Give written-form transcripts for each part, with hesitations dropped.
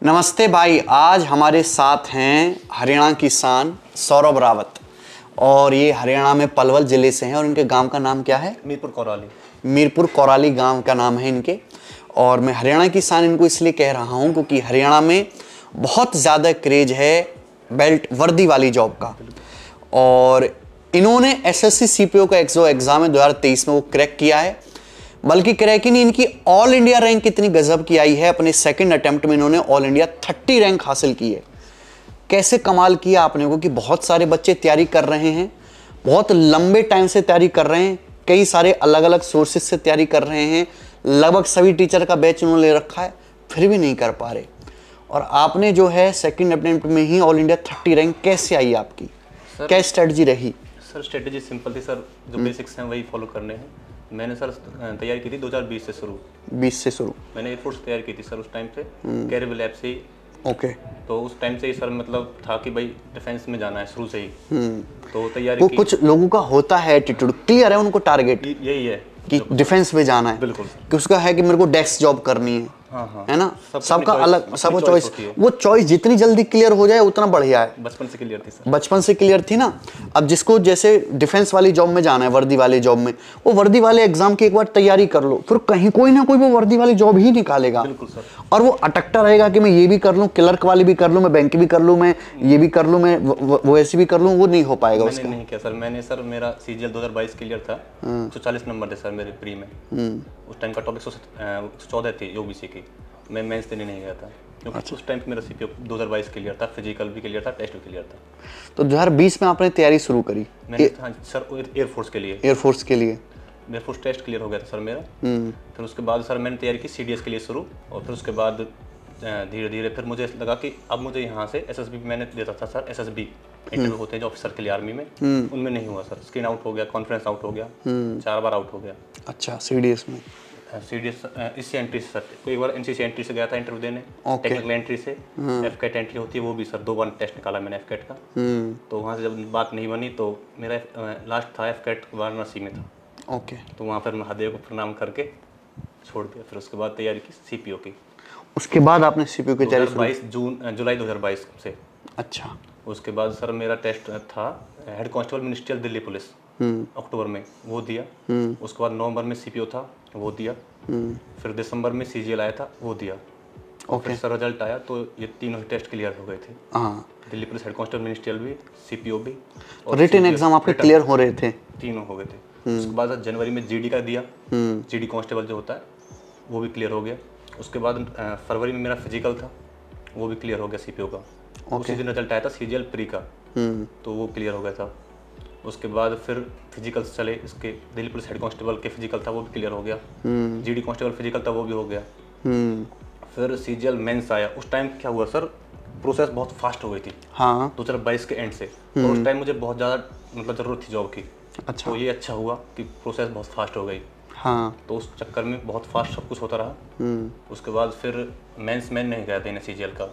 नमस्ते भाई, आज हमारे साथ हैं हरियाणा की शान सौरभ रावत और ये हरियाणा में पलवल ज़िले से हैं और इनके गांव का नाम क्या है? मीरपुर कौराली। मीरपुर कौराली गांव का नाम है इनके। और मैं हरियाणा की शान इनको इसलिए कह रहा हूं क्योंकि हरियाणा में बहुत ज़्यादा क्रेज है बेल्ट वर्दी वाली जॉब का। और इन्होंने एसएससी सीपीओ का जो एग्ज़ाम है 2023 में वो क्रैक किया है। बल्कि क्रैक ही नहीं, इनकी ऑल इंडिया रैंक कितनी गजब की आई है। अपने सेकंड अटेम्प्ट में इन्होंने ऑल इंडिया 30 रैंक हासिल की है। कैसे कमाल किया आपने को कि बहुत सारे बच्चे तैयारी कर रहे हैं, बहुत लंबे टाइम से तैयारी कर रहे हैं, कई सारे अलग अलग सोर्सेज से तैयारी कर रहे हैं, लगभग सभी टीचर का बैच उन्होंने ले रखा है, फिर भी नहीं कर पा रहे। और आपने जो है सेकंड अटेम्प्ट में ही ऑल इंडिया 30 रैंक कैसे आई आपकी? क्या स्ट्रेटजी रही? सर स्ट्रेटजी सिंपल थी सर, जो बेसिक्स हैं वही फॉलो करने हैं। मैंने सर तैयारी की थी 2020 से शुरू। 20 से शुरू मैंने एयरफोर्स तैयारी की थी सर उस टाइम से, कैरियर लैब से ही। ओके। तो उस टाइम से ही सर मतलब था कि भाई डिफेंस में जाना है शुरू से ही। तो तैयारी वो की। कुछ लोगों का होता है एटीट्यूड, क्लियर है उनको टारगेट यही है कि डिफेंस में जाना है। बिल्कुल। कि उसका है कि मेरे को डेस्क जॉब करनी है। हाँ। है ना, सबका अलग, सबका अपनी चॉइस। होती है। वो चॉइस जितनी जल्दी क्लियर हो जाए उतना बढ़िया है। बचपन से क्लियर थी सर। बचपन से क्लियर थी ना। अब जिसको जैसे डिफेंस वाली जॉब में जाना है, वर्दी वाली जॉब में, वो वर्दी वाले एग्जाम की एक बार तैयारी कर लो, फिर कहीं कोई ना कोई वो वर्दी वाली जॉब ही निकालेगा। बिल्कुल सर। और वो अटकता रहेगा कि मैं ये भी कर लूं, क्लर्क वाली भी कर लूं, मैं बैंक भी कर लूं, मैं ये भी कर लूं, मैं वो ऐसी भी कर लूं, वो नहीं हो पाएगा उसका। मैंने नहीं किया सर। मैंने सर मेरा सीजीएल 2022 क्लियर था। 140 नंबर थे सर मेरे प्री में। उस टाइम का टॉपिक 114 थी ओबीसी की। मैं मेंस देने नहीं गया था क्योंकि उस टाइम पे मेरा सीपीओ 2022 क्लियर था, फिजिकल भी क्लियर था, टेस्ट भी क्लियर था। तो 2020 में आपने तैयारी शुरू करी? मैंने सर एयरफोर्स के लिए। एयरफोर्स के लिए एयरफोर्स टेस्ट क्लियर हो गया था सर मेरा। फिर उसके बाद सर मैंने तैयारी की सीडीएस के लिए शुरू। और फिर उसके बाद धीरे धीरे फिर मुझे लगा कि अब मुझे यहाँ से एसएसबी मैंने देता था सर। एसएसबी इंटरव्यू होते हैं जो ऑफिसर के लिए आर्मी में, उनमें नहीं हुआ सर। स्क्रीन आउट हो गया, कॉन्फ्रेंस आउट हो गया, 4 बार आउट हो गया। अच्छा, सीडीएस में सीडीएस इससे एंट्री से सर कोई बार एनसीसी एंट्री से गया था इंटरव्यू देने। टेक्निकल एंट्री से एफकेट एंट्री होती है, वो भी सर 2 बार टेस्ट निकाला मैंने एफकेट का। तो वहाँ से जब बात नहीं बनी तो मेरा लास्ट था एफकेट वाराणसी में था। ओके। तो वहाँ पर महादेव को प्रणाम करके छोड़ दिया। फिर उसके बाद तैयारी की सीपीओ की। उसके बाद आपने सीपीओ की तैयारी 2022 जुलाई 2022 से। अच्छा। उसके बाद सर मेरा टेस्ट था head constable ministerial Delhi police, अक्टूबर में वो दिया। उसके बाद नवंबर में सीपीओ था, वो दिया। फिर दिसंबर में सीजीएल आया था, वो दिया। फिर सर रिजल्ट आया तो ये तीनों ही टेस्ट क्लियर हो गए थे। Delhi police head constable ministerial भी, सीपीओ भी और रिटन एग्जाम आपके क्लियर हो रहे थे? तीनों हो गए थे। उसके बाद जनवरी में जीडी का दिया, जीडी कांस्टेबल जो होता है वो भी क्लियर हो गया। उसके बाद फरवरी में मेरा फिजिकल था, वो भी क्लियर हो गया सीपीओ का। उसी दिन रिजल्ट आया था सीजीएल प्री का, तो वो क्लियर हो गया था। उसके बाद फिर फिजिकल चले इसके, दिल्ली पुलिस हेड कांस्टेबल के फिजिकल था वो भी क्लियर हो गया। जीडी कांस्टेबल फिजिकल था वो भी हो गया। फिर सीजीएल मेंस आया। उस टाइम क्या हुआ सर, प्रोसेस बहुत फास्ट हो गई थी। हाँ। 2022 के एंड से। और उस टाइम मुझे बहुत ज़्यादा मतलब ज़रूरत थी जॉब की। अच्छा। तो ये अच्छा हुआ कि प्रोसेस बहुत फास्ट हो गई। हाँ। तो उस चक्कर में बहुत फास्ट सब कुछ होता रहा। उसके बाद फिर मेंस मैंने नहीं गया देने सीजीएल का।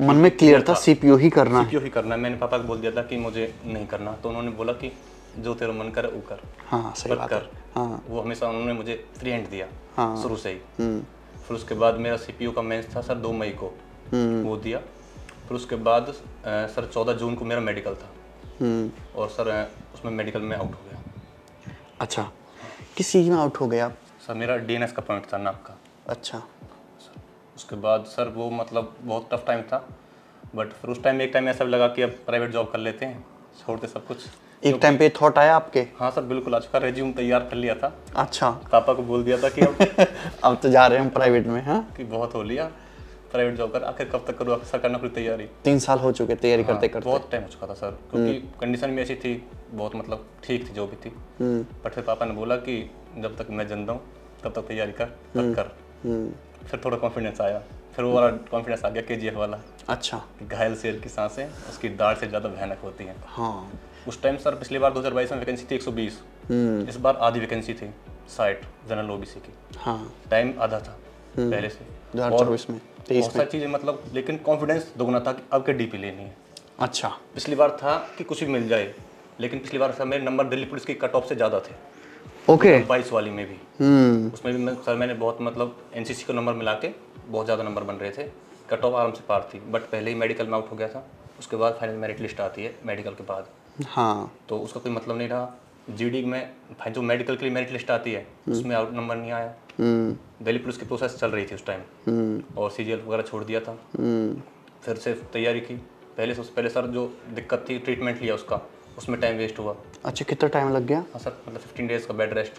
मन में क्लियर था सीपीओ ही करना है। सीपीओ ही करना है। मैंने पापा को बोल दिया था कि मुझे नहीं करना, तो उन्होंने बोला कि जो तेरा मन करे वो कर। हाँ, सही बात है। हाँ। वो हमेशा उन्होंने मुझे फ्री हैंड दिया शुरू से ही। फिर उसके बाद मेरा सीपीओ का मेंस था सर 2 मई को, वो दिया। फिर उसके बाद सर 14 जून को मेरा मेडिकल था। और सर उसमें मेडिकल में आउट हो गया। अच्छा, किस चीज़ में आउट हो गया आप? सर मेरा डीएनएस का पॉइंट था नाक का। अच्छा। उसके बाद सर वो मतलब बहुत टफ टाइम था। बट फिर उस टाइम एक टाइम ऐसा भी लगा कि अब प्राइवेट जॉब कर लेते हैं, छोड़ते सब कुछ। एक टाइम पे थॉट आया आपके? हाँ सर बिल्कुल, आज का रेज्यूम तैयार कर लिया था। अच्छा। पापा को बोल दिया था कि अब तो जा रहे हैं हम प्राइवेट में। हाँ, कि बहुत हो लिया प्राइवेट जॉब कर, आखिर कब तक करूँ सरकारी नौकरी तैयारी। 3 साल हो चुके तैयारी करते करते। बहुत टाइम हो चुका था सर, क्योंकि कंडीशन भी ऐसी थी, बहुत मतलब ठीक थी जो भी थी। बट फिर पापा ने बोला कि जब तक मैं जिंदा हूँ तब तक तैयारी कर, तब कर। फिर थोड़ा कॉन्फिडेंस आया। फिर वो वाला कॉन्फिडेंस आ गया केजीएफ वाला। अच्छा। घायल शेर की सांसें उसकी दाढ़ से ज़्यादा भयानक होती हैं। हाँ। उस टाइम सर पिछली बार 2022 में वैकेंसी थी 120, इस बार आधी वैकेंसी थी 60 जनरल ओबीसी की। हाँ। टाइम आधा था पहले से। 2024 में, 23 बहुत सारी चीज़ें मतलब, लेकिन कॉन्फिडेंस दोगुना था कि अब के डीपी लेनी है। अच्छा। पिछली बार था कि कुछ भी मिल जाए, लेकिन पिछली बार सर मेरे नंबर दिल्ली पुलिस की कट ऑफ से ज़्यादा थे। ओके। 22 वाली में भी उसमें भी सर मैंने बहुत मतलब एनसीसी को नंबर मिला के बहुत ज़्यादा नंबर बन रहे थे। कट ऑफ आराम से पार थी, बट पहले ही मेडिकल में आउट हो गया था। उसके बाद फाइनल मेरिट लिस्ट आती है मेडिकल के बाद। हाँ, तो उसका कोई मतलब नहीं रहा। जीडी में भाई जो मेडिकल के लिए मेरिट लिस्ट आती है उसमें आउट नंबर नहीं आया। दिल्ली पुलिस की प्रोसेस चल रही थी उस टाइम, और सीजीएल वगैरह छोड़ दिया था। फिर से तैयारी की। पहले सबसे पहले सर जो दिक्कत थी ट्रीटमेंट लिया उसका, उसमें टाइम वेस्ट हुआ। अच्छा, कितना टाइम लग गया? हाँ सर, मतलब 15 डेज़ का बेड रेस्ट।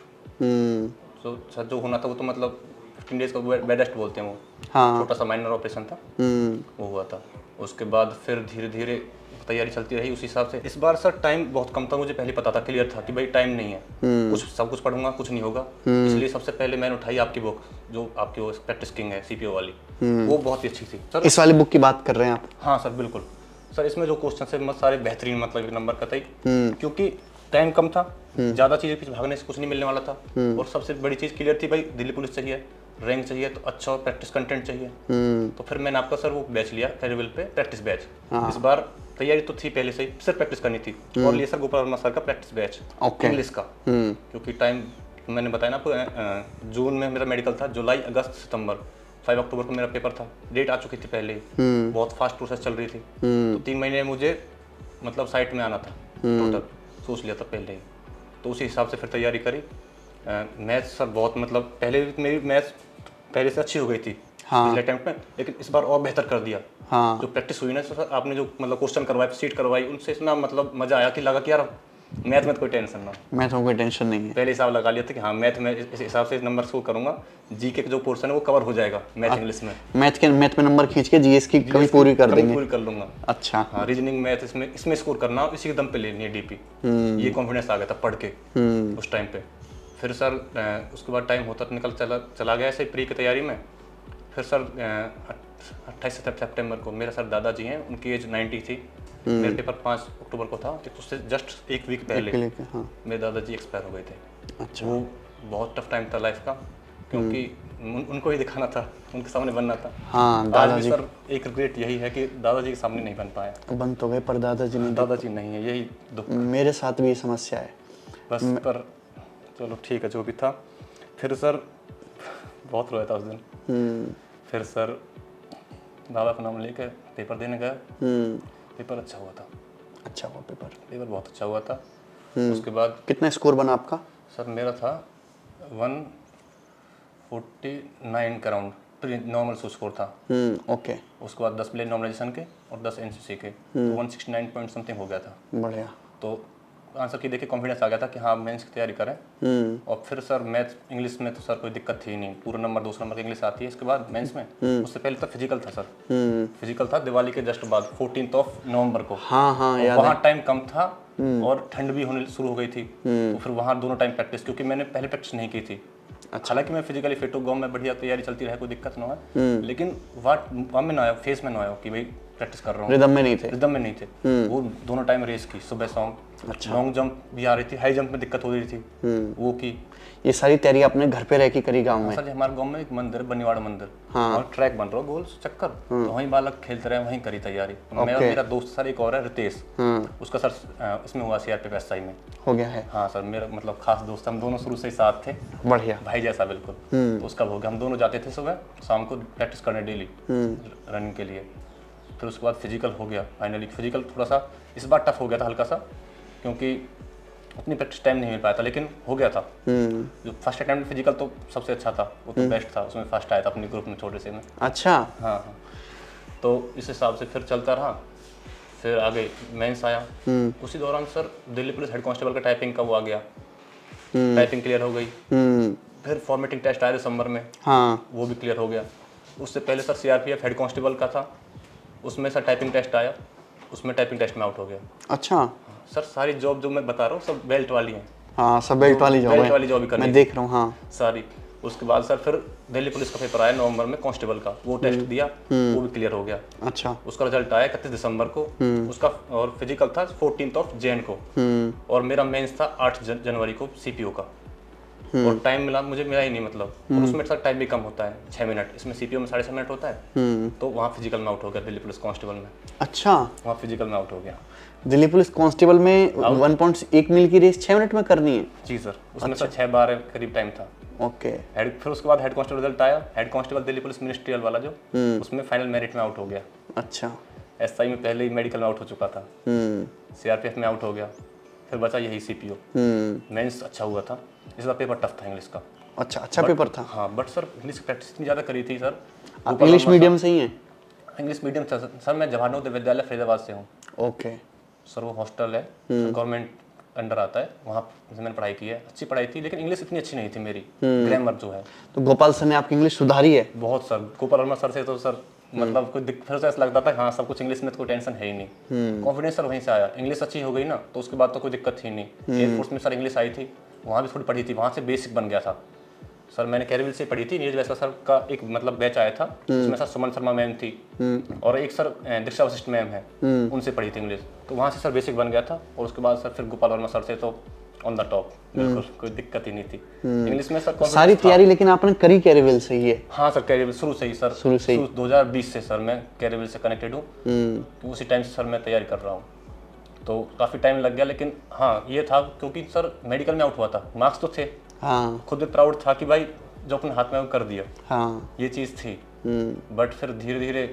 तो सर जो होना था वो तो मतलब 15 डेज़ का बेड रेस्ट बोलते हैं वो। हाँ, छोटा सा माइनर ऑपरेशन था, वो हुआ था। उसके बाद फिर धीरे धीरे तैयारी चलती रही उसी हिसाब से। इस बार सर टाइम बहुत कम था, मुझे पहले पता था, क्लियर था कि भाई टाइम नहीं है, कुछ सब कुछ पढ़ूंगा कुछ नहीं होगा। इसलिए सबसे पहले मैंने उठाई आपकी बुक, जो आपकी वो प्रैक्टिस किंग है सीपीओ वाली, वो बहुत ही अच्छी थी सर। इस वाली बुक की बात कर रहे हैं आप? हाँ सर बिल्कुल सर, इसमें जो क्वेश्चन है सारे बेहतरीन, मतलब नंबर का था, क्योंकि टाइम कम था, ज़्यादा चीज़ें पीछे भागने से कुछ नहीं मिलने वाला था। और सबसे बड़ी चीज़ क्लियर थी, भाई दिल्ली पुलिस चाहिए, रैंक चाहिए, तो अच्छा प्रैक्टिस कंटेंट चाहिए। तो फिर मैंने आपका सर वो बैच लिया फेयरवेल पे, प्रैक्टिस बैच। इस बार तैयारी तो थी पहले से ही, सिर्फ प्रैक्टिस करनी थी। और लिया सर गोपाल वर्मा सर का प्रैक्टिस बैच इंग्लिश का, क्योंकि टाइम मैंने बताया ना आपको, जून में मेरा मेडिकल था, जुलाई अगस्त सितंबर, 5 अक्टूबर को मेरा पेपर था, डेट आ चुकी थी पहले ही, बहुत फास्ट प्रोसेस चल रही थी। तो 3 महीने मुझे मतलब साइट में आना था टोटल, सोच लिया था पहले ही। तो उसी हिसाब से फिर तैयारी करी। मैथ्स सर बहुत, मतलब पहले मेरी मैथ्स पहले से अच्छी हो गई थी पिछले अटेम्प्ट में, लेकिन इस बार और बेहतर कर दिया। हाँ, जो प्रैक्टिस हुई ना सर, आपने जो मतलब क्वेश्चन करवाए, सीट करवाई, उनसे इतना मतलब मजा आया कि लगा कि यार मैथ में तो कोई टेंशन ना, मैथ में कोई टेंशन नहीं है। पहले हिसाब लगा लिया था कि हाँ मैथ में इस हिसाब से नंबर को करूंगा, जीके का जो पोर्शन है वो कवर हो जाएगा मैथ इंग्लिश में, मैथ में नंबर खींच के जीएस की कमी पूरी कर देंगे, पूरी कर लूंगा। अच्छा, हाँ, रीजनिंग मैथ इसमें स्कोर करना, इसी के दम पे लेनी है डीपी, ये कॉन्फिडेंस आ गया था पढ़ के उस टाइम पे। फिर सर उसके बाद टाइम होता निकल चला गया ऐसे प्री की तैयारी में। फिर सर 28 सितंबर को मेरा सर दादाजी हैं, उनकी एज 90 थी, मेरा पेपर 5 अक्टूबर को था, तो उससे जस्ट एक वीक पहले मेरे दादाजी एक्सपायर हो गए थे। अच्छा, वो बहुत टफ टाइम था लाइफ का, क्योंकि उनको ही दिखाना था, उनके सामने बनना था। हाँ, दादाजी सर एक रिग्रेट यही है कि दादाजी के सामने नहीं बन पाया। बन तो गए पर दादाजी नहीं, दादाजी नहीं है, यही दुख। मेरे साथ भी ये समस्या है बस पर चलो ठीक है जो भी था। फिर सर बहुत रोया था उस दिन। फिर सर दादा का नाम लेकर पेपर देने गया, पेपर अच्छा हुआ था। अच्छा हुआ पेपर बहुत अच्छा हुआ था। उसके बाद कितना स्कोर बना आपका? सर मेरा था 149 के अराउंड, नॉर्मल स्कोर था। ओके। उसके बाद 10 प्लेन नॉर्मलाइजेशन के और 10 एनसीसी के, तो 169 पॉइंट समथिंग हो गया था। बढ़िया। तो आंसर की देखिए कॉन्फिडेंस आ गया था कि हाँ मेंस की तैयारी करें। और फिर सर मैथ इंग्लिश में तो सर कोई दिक्कत थी नहीं, पूरा नंबर 200 नंबर की इंग्लिश आती है। इसके बाद मेंस में उससे पहले तो फिजिकल था सर, फिजिकल था दिवाली के जस्ट बाद 14 नवंबर को। हाँ याद है। वहाँ टाइम कम था और ठंड भी होने शुरू हो गई थी, तो फिर वहाँ दोनों टाइम प्रैक्टिस, क्योंकि मैंने पहले प्रैक्टिस नहीं की थी। हालांकि मैं फिजिकली फिट हूँ, गाँव में बढ़िया तैयारी चलती रहे, कोई दिक्कत ना है, लेकिन वहाँ में ना आया, फेस में ना आया कि भाई प्रैक्टिस कर रहा हूँ, रिदम में नहीं थे। वो दोनों टाइम रेस की, सुबह शाम। अच्छा। लॉन्ग जंप भी आ रही थी, हाई जंप में दिक्कत हो रही थी, वो की। ये सारी तैयारी आपने घर पे रह के करी गांव में? सर हमारे गांव में एक मंदिर है, बनीवाड़ा मंदिर, और ट्रैक बन रहा है गोल चक्कर, तो वहीं बालक खेलते रहे, वहीं करी तैयारी। मैं और मेरा दोस्त सर एक और है रितेश, उसका सर इसमें हुआ सीआरपीएफ एसआई में हो गया है। हाँ सर, मेरा मतलब खास दोस्त, हम दोनों शुरू से ही साथ थे, बढ़िया भाई जैसा बिल्कुल। तो उसका हो गया, हम दोनों जाते थे सुबह शाम को प्रैक्टिस करने डेली रनिंग के लिए। फिर उसके बाद फिजिकल हो गया फाइनली। फिजिकल थोड़ा सा इस बार टफ हो गया था हल्का सा, क्योंकि उतनी प्रैक्टिस टाइम नहीं मिल पाया था, लेकिन हो गया था। जो फर्स्ट अटेम्प्ट फिजिकल तो सबसे अच्छा था, वो तो बेस्ट था, उसमें फर्स्ट आया था अपने ग्रुप में, छोटे से में। अच्छा। हाँ। तो इस हिसाब से फिर चलता रहा। फिर आगे मेंस आया, उसी दौरान sir Delhi police head constable का टाइपिंग का वो आ गया, टाइपिंग क्लियर हो गई। फिर फॉर्मेटिंग टेस्ट आया दिसंबर में, वो भी क्लियर हो गया। उससे पहले सर सीआरपीएफ हेड कांस्टेबल का था, उसमें सर टाइपिंग टेस्ट आया, उसमें टाइपिंग टेस्ट में आउट हो गया। अच्छा सर सारी जॉब जो मैं बता रहा हूँ सब बेल्ट वाली हैं। हाँ, सब बेल्ट वाली जॉब है, बेल्ट वाली जॉब ही करनी मैं देख रहा हूँ। हाँ सारी। उसके बाद सर फिर दिल्ली पुलिस का पेपर आया नवंबर में कांस्टेबल का, वो टेस्ट दिया, वो भी क्लियर हो गया। अच्छा। उसका रिजल्ट आया 31 दिसंबर को उसका, और फिजिकल था 14 जैन को, और मेरा मेंस था 8 जनवरी को सीपीओ का। और टाइम मिला ही नहीं, मतलब और उसमें सर टाइम भी कम होता है, 6 मिनट, इसमें सीपीओ में 6.5 मिनट होता है। तो वहाँ फिजिकल में आउट हो गया दिल्ली पुलिस कांस्टेबल में। अच्छा, वहाँ फिजिकल में आउट हो गया। दिल्ली पुलिस कांस्टेबल में 1.1 मील की रेस 6 मिनट में करनी है? जी सर, उसमें सर 6-12 करीब टाइम था। ओके। फिर उसके बाद हेड कांस्टेबल रिजल्ट आया, head constable Delhi police ministerial वाला जो, उसमें फाइनल मेरिट में आउट हो गया। अच्छा। एसआई में पहले ही मेडिकल में आउट हो चुका था, सीआरपीएफ में आउट हो गया, फिर बचा यही सीपीओ। मेंस अच्छा हुआ था, इस बार पेपर टफ था इंग्लिश का। अच्छा पेपर था। हाँ, बट सर इंग्लिश की प्रैक्टिस इतनी ज़्यादा करी थी सर। आप इंग्लिश मीडियम से ही हैं? इंग्लिश मीडियम सर, मैं जवाहर नवोदय विद्यालय फरीदाबाद से हूँ। ओके सर, वो हॉस्टल है, गवर्नमेंट अंडर आता है, वहाँ से मैंने पढ़ाई की है। अच्छी पढ़ाई थी, लेकिन इंग्लिश इतनी अच्छी नहीं थी मेरी, ग्रामर जो है। तो गोपाल सर ने आपकी इंग्लिश सुधारी है? बहुत सर, गोपाल वर्मा सर से तो सर मतलब कोई फिर से ऐसा लगता था हाँ सब कुछ इंग्लिश में, तो कोई टेंशन है ही नहीं। कॉन्फिडेंस सर वहीं से आया, इंग्लिश अच्छी हो गई ना तो उसके बाद तो कोई दिक्कत थी नहीं। एयरफोर्स में सर इंग्लिश आई थी, वहाँ भी थोड़ी पढ़ी थी, वहाँ से बेसिक बन गया था सर। मैंने कैरविल से पढ़ी थी, नीरज वैसा सर का एक मतलब बैच आया था, उसमें सर सुमन शर्मा मैम थी और एक सर दीक्षा वशिष्ठ मैम है, उनसे पढ़ी थी इंग्लिश, तो वहाँ से सर बेसिक बन गया था। और उसके बाद सर फिर गोपाल वर्मा सर से तो ऑन द टॉप, बिल्कुल कोई दिक्कत ही नहीं थी इंग्लिश में सर। सारी तैयारी लेकिन आपने करी कैरविल से ही है? हाँ सर, कैरविल शुरू से ही सर, शुरू 2020 से सर मैं कैरविल से कनेक्टेड हूँ, तो उसी टाइम से सर मैं तैयारी कर रहा हूँ। तो काफ़ी टाइम लग गया, लेकिन हाँ ये था क्योंकि सर मेडिकल में आउट हुआ था, मार्क्स तो थे, हाँ खुद भी प्राउड था कि भाई जो अपने हाथ में वो कर दिया, हाँ ये चीज़ थी। बट फिर धीरे धीरे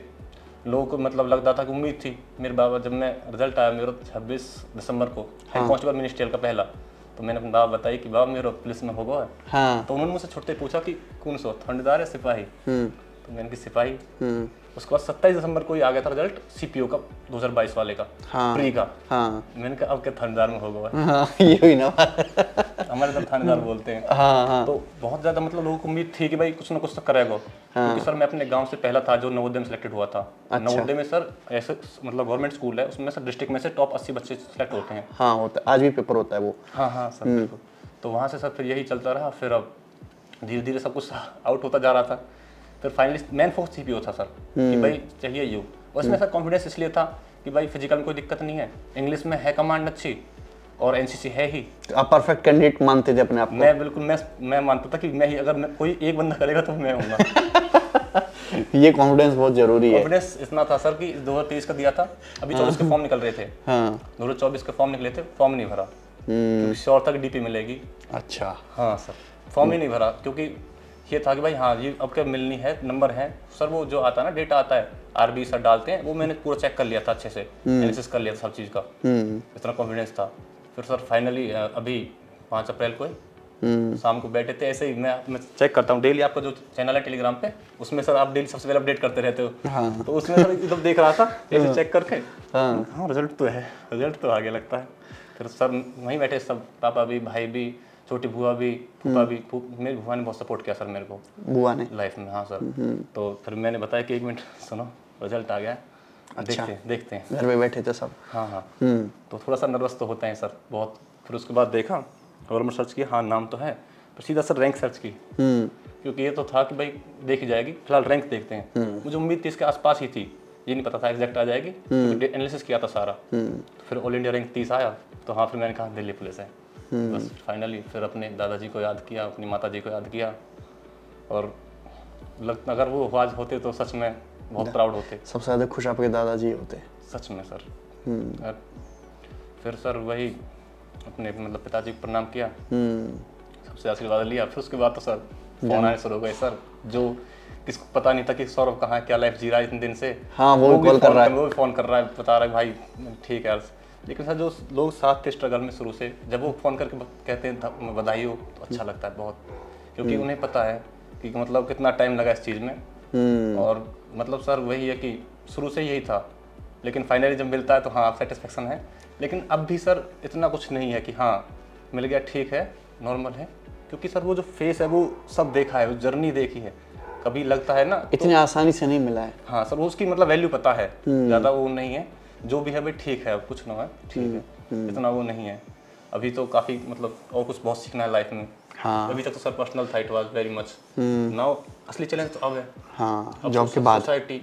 लोगों को मतलब लगता था कि उम्मीद थी। मेरे बाबा, जब मैं रिजल्ट आया मेरा 26 दिसंबर को, हेड कांस्टेबल मिनिस्ट्रियल का पहला, तो मैंने अपने बाबा बताई कि बाबा मेरा पुलिस में होगा। हाँ। तो उन्होंने मुझसे छुट्टे पूछा कि कौन सा थानेदार है सिपाही, तो मैंने कि सिपाही। उसके बाद 27 दिसंबर को ही आ गया था रिजल्ट सीपीओ का 2022 वाले का, प्री का। हाँ। मैंने कहा अब क्या थानेदार में होगा। हाँ, ये हुई ना हमारे तरफ थानेदार बोलते हैं। हाँ हाँ। तो बहुत ज़्यादा मतलब लोगों को उम्मीद थी कि भाई कुछ ना कुछ तो करेगा, क्योंकि सर मैं अपने गांव से पहला था जो नवोदय में सिलेक्टेड हुआ था। नवोदय में सर ऐसे मतलब गवर्नमेंट स्कूल है, उसमें सर डिस्ट्रिक्ट में से टॉप 80 बच्चे सिलेक्ट होते हैं। हाँ होता है, आज भी पेपर होता है वो। हाँ हाँ सर बिल्कुल। तो वहाँ से सर फिर यही चलता रहा, फिर अब धीरे धीरे सब कुछ आउट होता जा रहा था। फिर फाइनली मेन फोकस सीपीओ था सर, कि भाई चाहिए यू। और इसमें सर कॉन्फिडेंस इसलिए था कि भाई फिजिकल में कोई दिक्कत नहीं है, इंग्लिश में है कमांड अच्छी और एनसीसी है ही। तो आप परफेक्ट कैंडिडेट मानते थे अपने आप को? मैं बिल्कुल मैं मानता था कि मैं ही, अगर कोई एक बंदा करेगा तो मैं हूँगा। ये कॉन्फिडेंस बहुत जरूरी है। कॉन्फिडेंस इतना था सर कि 2023 का दिया था, अभी 24 के फॉर्म निकल रहे थे। हाँ। 2024 के फॉर्म निकले थे, फॉर्म नहीं भरा क्योंकि श्योर तक डीपी मिलेगी। अच्छा। हाँ सर, फॉर्म ही नहीं भरा क्योंकि ये था कि भाई हाँ ये अब क्या मिलनी है, नंबर है सर। वो जो आता है ना डेटा आता है, आरबी सर डालते हैं, वो मैंने पूरा चेक कर लिया था अच्छे से, एनालिसिस कर लिया था सब चीज़ का, इतना कॉन्फिडेंस था। फिर सर फाइनली अभी 5 अप्रैल को शाम को बैठे थे ऐसे ही, मैं चेक करता हूँ डेली, आपका जो चैनल है टेलीग्राम पे, उसमें सर आप डेली सबसे पहले अपडेट करते रहते हो। हाँ। तो उसमें सर एकदम देख रहा था ऐसे चेक करके, हाँ रिजल्ट तो है, रिजल्ट तो आगे लगता है। फिर सर वहीं बैठे सब, पापा भी, भाई भी, छोटी बुआ भी, फूफा भी। मेरी बुआ ने बहुत सपोर्ट किया सर मेरे को, बुआ ने लाइफ में। हाँ सर। तो फिर मैंने बताया कि 1 मिनट सुनो, रिजल्ट आ गया, अच्छा। देखते हैं। घर में बैठे थे सब? हाँ हाँ। तो थोड़ा सा नर्वस तो होते हैं सर बहुत। फिर उसके बाद देखा, गवर्नमेंट सर्च किया, हाँ नाम तो है, फिर सीधा सर रैंक सर्च की, क्योंकि ये तो था कि भाई देखी जाएगी, फिलहाल रैंक देखते हैं। मुझे उम्मीद थी इसके आसपास ही थी, ये नहीं पता था एग्जैक्ट आ जाएगी, क्योंकि एनालिसिस किया था सारा। तो फिर ऑल इंडिया रैंक 30 आया, तो हाँ फिर मैंने कहा दिल्ली पुलिस है बस। फाइनली फिर अपने दादाजी को याद किया, अपनी माताजी को याद किया, और अगर वो आज होते तो सच में बहुत प्राउड होते। सबसे ज़्यादा खुश आपके दादाजी होते सच में सर। फिर सर वही अपने मतलब पिताजी को प्रणाम किया, सबसे आशीर्वाद लिया। फिर उसके बाद तो सर फोन आने शुरू हो गए सर, जो किसको पता नहीं था कि सौरभ कहाँ क्या लाइफ जी रहा है इतने दिन से। हाँ, वो भी फ़ोन कर रहा है, बता रहा है भाई ठीक है यार। लेकिन सर जो लोग साथ थे स्ट्रगल में शुरू से, जब वो फ़ोन करके कहते हैं बधाई हो, तो अच्छा लगता है बहुत, क्योंकि उन्हें पता है कि मतलब कितना टाइम लगा इस चीज़ में। और मतलब सर वही है कि शुरू से यही था, लेकिन फाइनली जब मिलता है तो हाँ सेटिस्फेक्शन है। लेकिन अब भी सर इतना कुछ नहीं है कि हाँ मिल गया ठीक है, नॉर्मल है, क्योंकि सर वो जो फेस है वो सब देखा है, वो जर्नी देखी है। कभी लगता है ना इतनी आसानी से नहीं मिला है। हाँ सर, वो उसकी मतलब वैल्यू पता है, ज़्यादा वो नहीं है, जो भी है भाई ठीक है, अब कुछ ना है ठीक है, इतना वो नहीं है। अभी तो काफ़ी मतलब और कुछ बहुत सीखना है लाइफ में। हाँ। अभी तक तो सर पर्सनल था, it was very much. Now असली चैलेंज तो अब है। हाँ, जॉब के बाद सोसाइटी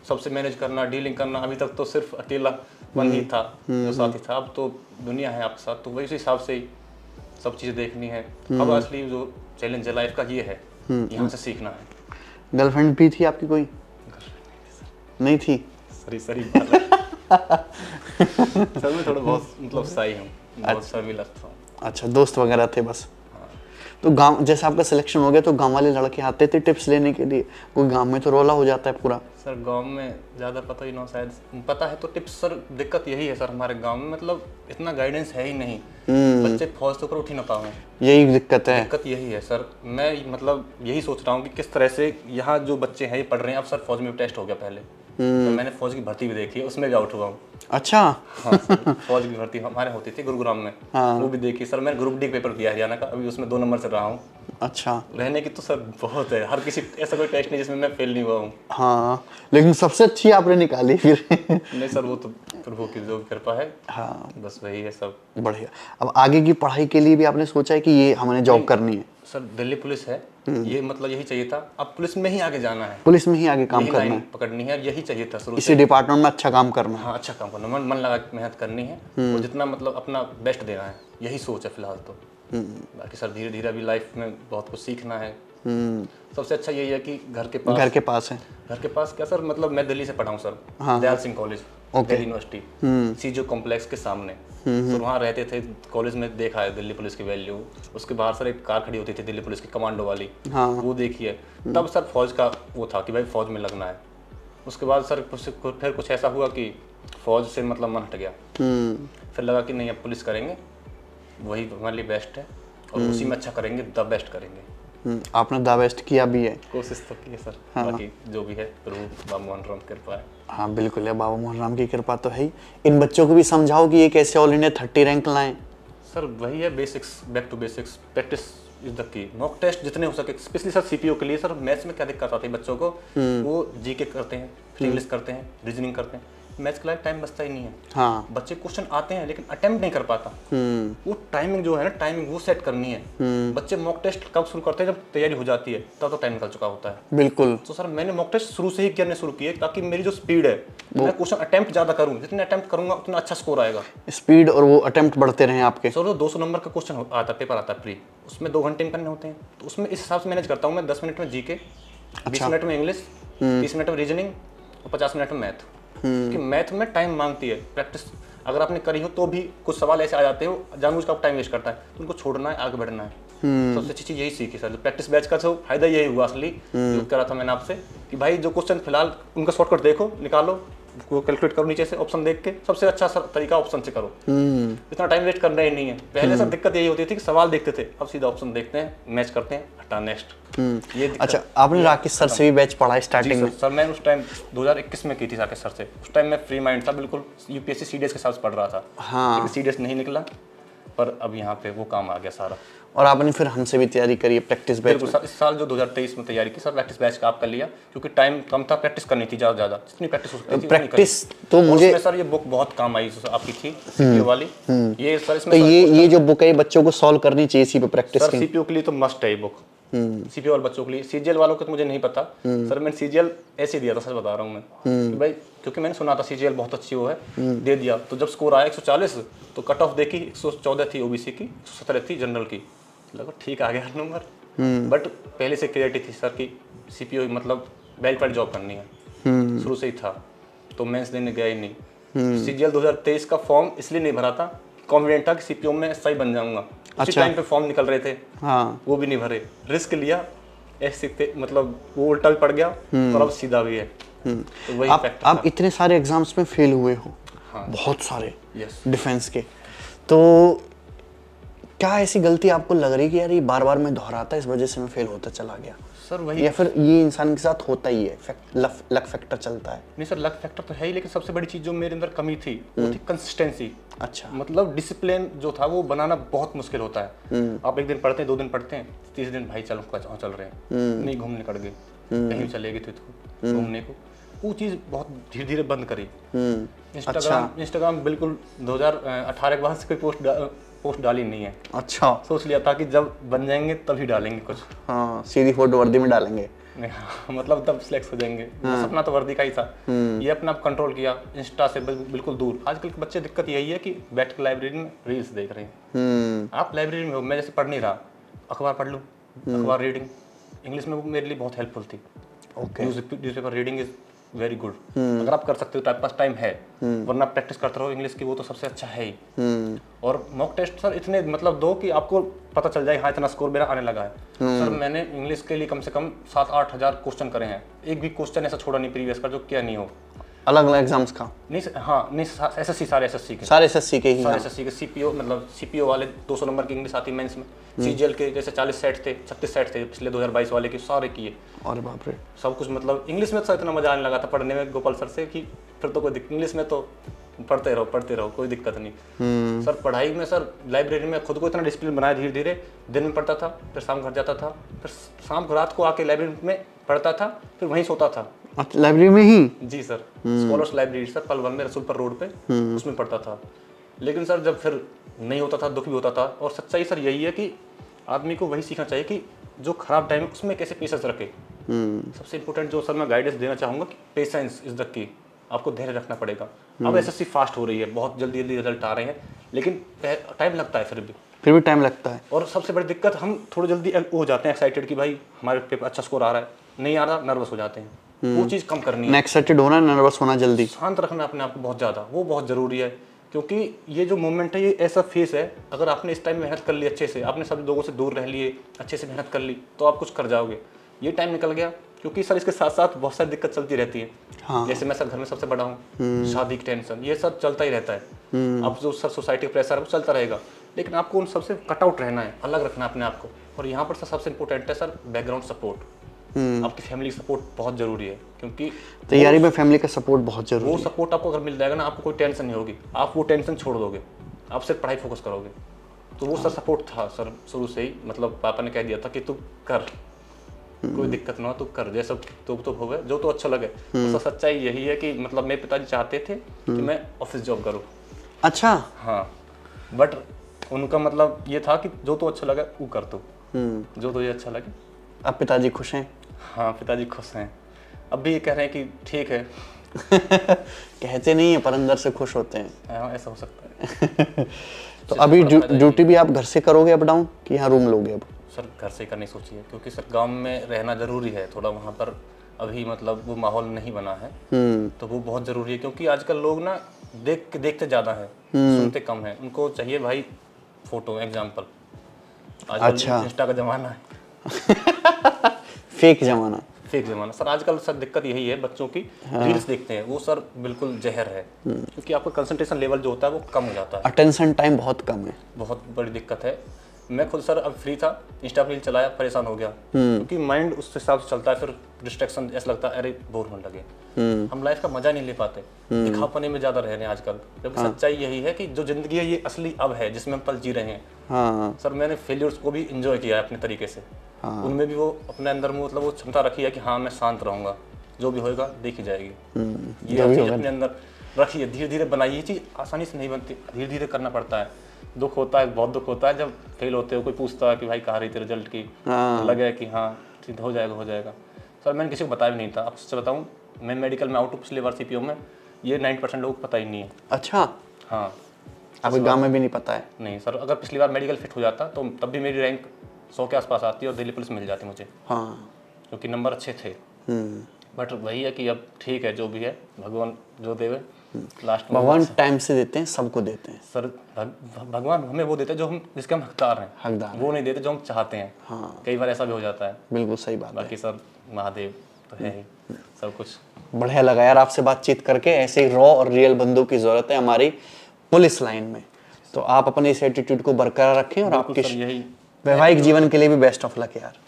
सबसे मैनेज करना, डीलिंग करना। अभी तक तो सिर्फ अकेला वन ही था जो साथी था, अब तो दुनिया है आपके साथ, तो वही उसी हिसाब से ही सब चीज़ें देखनी है। अब असली जो चैलेंज है लाइफ का ये है, यहाँ से सीखना है। गर्लफ्रेंड भी थी आपकी कोई? नहीं थी? सरी सर मैं थोड़ा बहुत मतलब साई हूँ, बहुत शर्मिला था। अच्छा, दोस्त वगैरह थे बस? हाँ। तो गांव जैसे आपका सिलेक्शन हो गया तो गांव वाले लड़के आते थे टिप्स लेने के लिए, कोई गांव में तो रोला हो जाता है पूरा। सर गांव में ज़्यादा पता ही ना, शायद पता है तो टिप्स सर, दिक्कत यही है सर हमारे गांव में, मतलब इतना गाइडेंस है ही नहीं, बच्चे फौज के ऊपर उठ ही ना पाए। यही दिक्कत है। दिक्कत यही है सर। मैं मतलब यही सोच रहा हूँ कि किस तरह से यहाँ जो बच्चे हैं ये पढ़ रहे हैं। अब सर फौज में भी टेस्ट हो गया पहले, तो मैंने फौज की भर्ती भी देखी है, उसमें भी आउट हुआ हूँ। अच्छा। हाँ सर, फौज की भर्ती हमारे होती थी गुरुग्राम में, वो भी देखी सर। मैंने ग्रुप डी पेपर दिया हरियाणा का, अभी उसमें 2 नंबर से रहा हूँ। अच्छा। रहने की तो सर बहुत है, हर किसी ऐसा कोई टेस्ट नहीं जिसमें मैं फेल नहीं हुआ हूँ। हाँ, लेकिन सबसे अच्छी आपने निकाली फिर। नहीं सर, वो तो प्रभु की जो कृपा है। हाँ, बस वही है सब। बढ़िया। अब आगे की पढ़ाई के लिए भी आपने सोचा है कि ये हमने जॉब करनी है? सर दिल्ली पुलिस है, ये मतलब यही चाहिए था। अब पुलिस में ही आगे जाना है, पुलिस में ही आगे काम करना है, पकड़नी है, यही चाहिए था शुरू इसी डिपार्टमेंट में अच्छा काम करना है। हाँ, अच्छा काम करना, मन लगा के मेहनत करनी है और जितना मतलब अपना बेस्ट देना है, यही सोच है फिलहाल तो। बाकी सर धीरे धीरे अभी लाइफ में बहुत कुछ सीखना है। सबसे अच्छा यही है कि घर के पास है। घर के पास क्या सर, मतलब मैं दिल्ली से पढ़ा हूँ sir, Dayal Singh college, Delhi university, CGO complex के सामने। तो वहाँ रहते थे, कॉलेज में देखा है दिल्ली पुलिस की वैल्यू। उसके बाहर सर एक कार खड़ी होती थी दिल्ली पुलिस की, कमांडो वाली, वो देखी है। तब सर फौज का वो था कि भाई फौज में लगना है। उसके बाद सर फिर कुछ ऐसा हुआ कि फौज से मतलब मन हट गया। फिर लगा कि नहीं अब पुलिस करेंगे, वही हमारे लिए बेस्ट है और उसी में अच्छा करेंगे, द बेस्ट करेंगे। आपने द बेस्ट किया भी है, कोशिश तो की है सर। बाकी जो भी है प्रभु बाबा मोहन राम की कृपा है। हाँ बिल्कुल है, बाबा मोहन राम की कृपा तो है ही। इन बच्चों को भी समझाओ कि ये कैसे ऑल इंडिया 30 रैंक लाएं। सर वही है, basics, back to basics, practice is the key. Mock test जितने हो सके, स्पेशली सर सीपीओ के लिए। सर मैथ्स में क्या दिक्कत आती है बच्चों को, वो जीके करते हैं, फिर इंग्लिश करते हैं, रीजनिंग करते हैं, मैथ्स के लिए टाइम बचता ही नहीं है। हाँ, बच्चे क्वेश्चन आते हैं लेकिन अटेम्प्ट नहीं कर पाता। वो टाइमिंग जो है ना, टाइमिंग वो सेट करनी है। बच्चे मॉक टेस्ट कब शुरू करते हैं, जब तैयारी हो जाती है, तब तो टाइम निकल चुका होता है। बिल्कुल। तो सर मैंने मॉक टेस्ट शुरू से ही करने शुरू किए, ताकि मेरी जो स्पीड है, मैं क्वेश्चन अटेम्प्ट ज्यादा करूँ, जितने अटेम्प्ट करूंगा उतना अच्छा स्कोर आएगा। स्पीड और वो अटेम्प्ट बढ़ते रहे आपके। सर 200 नंबर का क्वेश्चन आता है, पेपर आता है प्री, उसमें 2 घंटे में करने होते हैं। तो उसमें इस हिसाब से मैनेज करता हूँ मैं। 10 मिनट में जीके, 20 मिनट में इंग्लिश, 30 मिनट में रीजनिंग और 50 मिनट में मैथ। क्योंकि मैथ में टाइम मांगती है प्रैक्टिस। अगर आपने करी हो तो भी कुछ सवाल ऐसे आ जाते हो, जानबूझ कर आप टाइम वेस्ट करता है, तो उनको छोड़ना है, आगे बढ़ना है। सबसे अच्छी चीज़ यही सीखी सर। प्रैक्टिस बैच का तो फायदा यही हुआ असली, जो कह रहा था मैंने आपसे, कि भाई जो क्वेश्चन फिलहाल उनका शॉर्टकट देखो, निकालो, वो कैलकुलेट करो नीचे से ऑप्शन देख के, सबसे अच्छा तरीका ऑप्शन से करो। इतना टाइम वेस्ट करना ही नहीं है। पहले सर दिक्कत यही होती थी कि सवाल देखते थे, अब सीधा ऑप्शन देखते हैं, मैच करते हैं, हटा नेक्स्ट। ये अच्छा, आपने राकेश सर से भी बैच पढ़ा स्टार्टिंग में? सर मैंने उस टाइम 2021 में की थी राकेश सर से। उस टाइम मैं फ्री माइंड था बिल्कुल, यूपीएससी सीडीएस के साथ पढ़ रहा था। हाँ, सीडीएस नहीं निकला, पर अब यहाँ पे वो काम आ गया सारा। और आपने फिर हमसे भी तैयारी करी है प्रैक्टिस बैच? बिल्कुल सर, इस साल जो 2023 में तैयारी की सर, प्रैक्टिस बैच का आप कर लिया, क्योंकि टाइम कम था, प्रैक्टिस करनी थी ज़्यादा, जितनी प्रैक्टिस हो सकती थी प्रैक्टिस तो मुझे सर ये बुक बहुत काम आई आपकी थी, सीपीओ वाली। ये सर इसमें तो ये जो बुक है बच्चों को सॉल्व करनी चाहिए इसी पे प्रैक्टिस सर। सीपीओ के लिए तो मस्ट है ये बुक, सीपीओ वाले बच्चों के लिए। सीजीएल वालों को तो मुझे नहीं पता सर, मैंने सीजीएल ऐसे दिया था, सच बता रहा हूँ मैं, कि भाई क्योंकि मैंने सुना था सीजीएल बहुत अच्छी वो है, दे दिया। तो जब स्कोर आया 140, तो कट ऑफ देखी 114 थी ओबीसी की, 117 थी जनरल की, लगा ठीक आ गया नंबर। बट पहले से क्लियरिटी थी सर की सीपीओ मतलब वेल पेड जॉब करनी है, शुरू से ही था। तो मेंस देने गया ही नहीं। सीजीएल 2023 का फॉर्म इसलिए नहीं भरा था, कॉन्फिडेंट था कि सीपीओ में सही बन जाऊंगा। उसी टाइम पे फॉर्म निकल रहे थे, हाँ, वो भी नहीं भरे, रिस्क लिया ऐसे, मतलब वो उल्टा भी पड़ गया और अब सीधा भी है। तो वही आप इतने सारे एग्जाम्स में फेल हुए हो, बहुत सारे डिफेंस के, तो क्या ऐसी गलती आपको लग रही कि यार ये बार बार मैं दोहराता, इस वजह से मैं फेल होता चला गया सर? वही, या फिर ये इंसान के साथ होता ही है, लक फैक्टर चलता है? नहीं सर, लक फैक्टर तो है ही, लेकिन सबसे बड़ी चीज़ जो मेरे अंदर कमी थी वो थी कंसिस्टेंसी। अच्छा, मतलब डिसिप्लिन जो था वो बनाना बहुत मुश्किल होता है। आप एक दिन पढ़ते हैं, 2 दिन पढ़ते हैं, 3 दिन भाई चलो चल रहे हैं, नहीं घूमने निकल गए, कहीं चले गए थे घूमने को, वो चीज़ बहुत धीरे धीरे बंद करी। इंस्टाग्राम बिल्कुल 2018 के बाद से कोई पोस्ट डाली नहीं है। अच्छा, सोच लिया था कि जब बन जाएंगे तभी डालेंगे कुछ। हाँ, सीधी फोटो वर्दी में डालेंगे, मतलब तब सिलेक्ट हो जाएंगे। सपना तो वर्दी का ही था। ये अपना कंट्रोल किया, इंस्टा से बिल्कुल दूर। आजकल के बच्चे दिक्कत यही है कि बैठ के लाइब्रेरी में रील्स देख रहे हैं। आप लाइब्रेरी में हो, मैं जैसे पढ़ नहीं रहा, अखबार पढ़ लूँ, अखबार रीडिंग इंग्लिश में वो मेरे लिए बहुत हेल्पफुल थी। Newspaper reading is very good. अगर आप कर सकते हो तो आपके पास टाइम है, वरना प्रैक्टिस करते रहो इंग्लिश की, वो तो सबसे अच्छा है ही। और मॉक टेस्ट सर इतने मतलब दो कि आपको पता चल जाए हाँ इतना स्कोर मेरा आने लगा है। सर मैंने इंग्लिश के लिए कम से कम 7-8 हज़ार क्वेश्चन करे हैं, एक भी क्वेश्चन ऐसा छोड़ा नहीं प्रीवियस का जो क्या नहीं हो। अलग अलग एग्जाम्स का? नहीं हाँ, नहीं एसएससी, सारे एसएससी के, सारे एसएससी के ही? सारे एसएससी के। सीपीओ मतलब सीपीओ वाले 200 नंबर की इंग्लिश आती है मेंस में। सीजीएल के जैसे 40 सेट थे, 36 सेट थे पिछले 2022 वाले के, सारे किए। अरे बाप रे, सब कुछ मतलब इंग्लिश में तो इतना मजा आने लगा था पढ़ने में गोपाल सर से कि फिर तो कोई दिक्कत, इंग्लिश में तो पढ़ते रहो कोई दिक्कत नहीं। सर पढ़ाई में सर लाइब्रेरी में खुद को इतना डिसिप्लिन बनाया, धीरे धीरे दिन में पढ़ता था, फिर शाम घर जाता था, फिर शाम को रात को आके लाइब्रेरी में पढ़ता था, फिर वहीं सोता था। लाइब्रेरी में ही? जी sir, scholars library sir Palwal में रसूलपुर रोड पे, उसमें पढ़ता था। लेकिन सर जब फिर नहीं होता था, दुख भी होता था। और सच्चाई सर यही है कि आदमी को वही सीखना चाहिए कि जो खराब टाइम है उसमें कैसे पेशेंस रखे। सबसे इंपॉर्टेंट जो सर मैं गाइडेंस देना चाहूँगा कि पेशेंस इज द की। आपको धैर्य रखना पड़ेगा। अब एसएससी फास्ट हो रही है, बहुत जल्दी जल्दी रिजल्ट आ रहे हैं, लेकिन टाइम लगता है फिर भी टाइम लगता है। और सबसे बड़ी दिक्कत, हम थोड़ी जल्दी हो जाते हैं एक्साइटेड कि भाई हमारे पेपर अच्छा स्कोर आ रहा है, नहीं आ रहा नर्वस हो जाते हैं। वो चीज़ कम करनी है, एक्साइटेड होना, नर्वस होना, जल्दी शांत रखना अपने आप को बहुत ज़्यादा, वो बहुत ज़रूरी है। क्योंकि ये जो मोमेंट है ये ऐसा फेस है, अगर आपने इस टाइम मेहनत कर ली अच्छे से, आपने सभी लोगों से दूर रह लिए, अच्छे से मेहनत कर ली, तो आप कुछ कर जाओगे। ये टाइम निकल गया, क्योंकि सर इसके साथ साथ बहुत सारी दिक्कत चलती रहती है। हाँ। जैसे मैं सर घर में सबसे बड़ा हूँ, शादी की टेंशन, ये सब चलता ही रहता है। अब जो सर सोसाइटी का प्रेशर है वो चलता रहेगा, लेकिन आपको उन सबसे कट आउट रहना है, अलग रखना अपने आप को। और यहाँ पर सर सबसे इम्पोर्टेंट है सर बैकग्राउंड सपोर्ट। आपकी फैमिली का सपोर्ट बहुत जरूरी है, क्योंकि तैयारी में फैमिली का सपोर्ट बहुत जरूरी है। वो सपोर्ट आपको अगर मिल जाएगा ना, आपको कोई टेंशन नहीं होगी, आप वो टेंशन छोड़ दोगे, आप सिर्फ पढ़ाई फोकस करोगे। तो वो सर सपोर्ट था सर शुरू से ही, मतलब पापा ने कह दिया था कि तू कर, कोई दिक्कत ना हो, तू कर, जैसा तो होगा जो तो अच्छा लगे। तो सच्चाई यही है कि मतलब मेरे पिताजी चाहते थे कि मैं ऑफिस जॉब करूँ। अच्छा। हाँ, बट उनका मतलब ये था कि जो तो अच्छा लगे वो कर तू, जो तो ये अच्छा लगे। अब पिताजी खुश हैं? हाँ, पिताजी खुश हैं। अब भी ये कह रहे हैं कि ठीक है। कहते नहीं है पर अंदर से खुश होते हैं। हाँ, ऐसा हो सकता है। तो अभी ड्यूटी भी आप घर से करोगे अप डाउन, कि यहाँ रूम लोगे अब? सर घर से करनी सोचिए, क्योंकि सर गांव में रहना जरूरी है थोड़ा, वहाँ पर अभी मतलब वो माहौल नहीं बना है, तो वो बहुत जरूरी है। क्योंकि आजकल लोग ना देखते ज़्यादा है, सुनते कम है। उनको चाहिए भाई फोटो, एग्जाम्पल। आजकल इंस्टा का जमाना है। फेक जमाना सर। आजकल सर दिक्कत यही है, बच्चों की रील्स देखते हैं, वो सर बिल्कुल जहर है। क्योंकि आपका कंसंट्रेशन लेवल जो होता है वो कम हो जाता है, अटेंशन टाइम बहुत कम है, बहुत बड़ी दिक्कत है। मैं खुद सर अब फ्री था, इंस्टा रील चलाया, परेशान हो गया, क्योंकि माइंड उस हिसाब से चलता है, फिर डिस्ट्रैक्शन ऐसा लगता है अरे बोर होने लगे। हम लाइफ का मजा नहीं ले पाते, दिखापने में ज्यादा रह रहे हैं आजकल। जबकि सच्चाई यही है कि जो जिंदगी है ये असली अब है, जिसमें हम पल जी रहे हैं। सर मैंने फेलियर्स को भी इंजॉय किया है अपने तरीके से। उनमें भी वो अपने अंदर में मतलब वो क्षमता रखी है कि हाँ मैं शांत रहूंगा, जो भी होएगा देखी जाएगी। ये चीज अपने अंदर रखिए, धीरे धीरे बनाइए। ये चीज आसानी से नहीं बनती, धीरे धीरे करना पड़ता है। दुख होता है, बहुत दुख होता है जब फेल होते हो, कोई पूछता है कि भाई कहाँ रही थी रिजल्ट की, लगे कि हाँ ठीक हो जाएगा। सर मैंने किसी को बताया भी नहीं था। अब सच बताऊँ, मैं मेडिकल में आउट हूँ पिछली बार सीपीओ में, ये 90% लोगों को पता ही नहीं है। अच्छा। हाँ, आपके गाँव में भी नहीं पता है? नहीं सर, अगर पिछली बार मेडिकल फिट हो जाता तो तब भी मेरी रैंक 100 के आसपास आती है और दिल्ली पुलिस मिल जाती मुझे। हाँ, क्योंकि नंबर अच्छे थे। बट वही है कि अब ठीक है, जो भी है भगवान जो देवे लास्ट में। भगवान टाइम से देते हैं, सबको देते हैं सर। भगवान हमें वो देते हैं जो हम, जिसके हम हकदार हैं, वो नहीं देते जो हम चाहते हैं। हाँ, कई बार ऐसा भी हो जाता है। बिल्कुल सही बात। बाकी सर महादेव तो है ही सब कुछ। बढ़िया लगा यार आपसे बातचीत करके। ऐसे ही रॉ और रियल बंदों की जरूरत है हमारी पुलिस लाइन में। तो आप अपने इस एटीट्यूड को बरकरार रखें और आपके वैवाहिक जीवन के लिए भी बेस्ट ऑफ लक यार।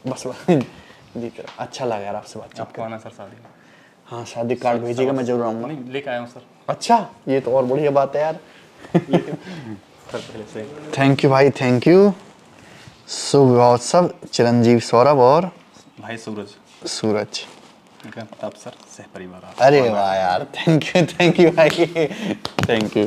बस अच्छा लगा यार आपसे बातचीत। आपको आना सर शादी? हाँ, शादी कार्ड भेजिएगा, मैं जरूर आऊँगा। नहीं, लेके आया हूँ सर। अच्छा, ये तो और बढ़िया बात है यार। थैंक यू भाई, थैंक यू। शुभ महोत्सव चिरंजीव सौरभ और भाई सूरज प्रताप सर, सह परिवार। अरे वाह यार, थैंक यू भाई, थैंक यू।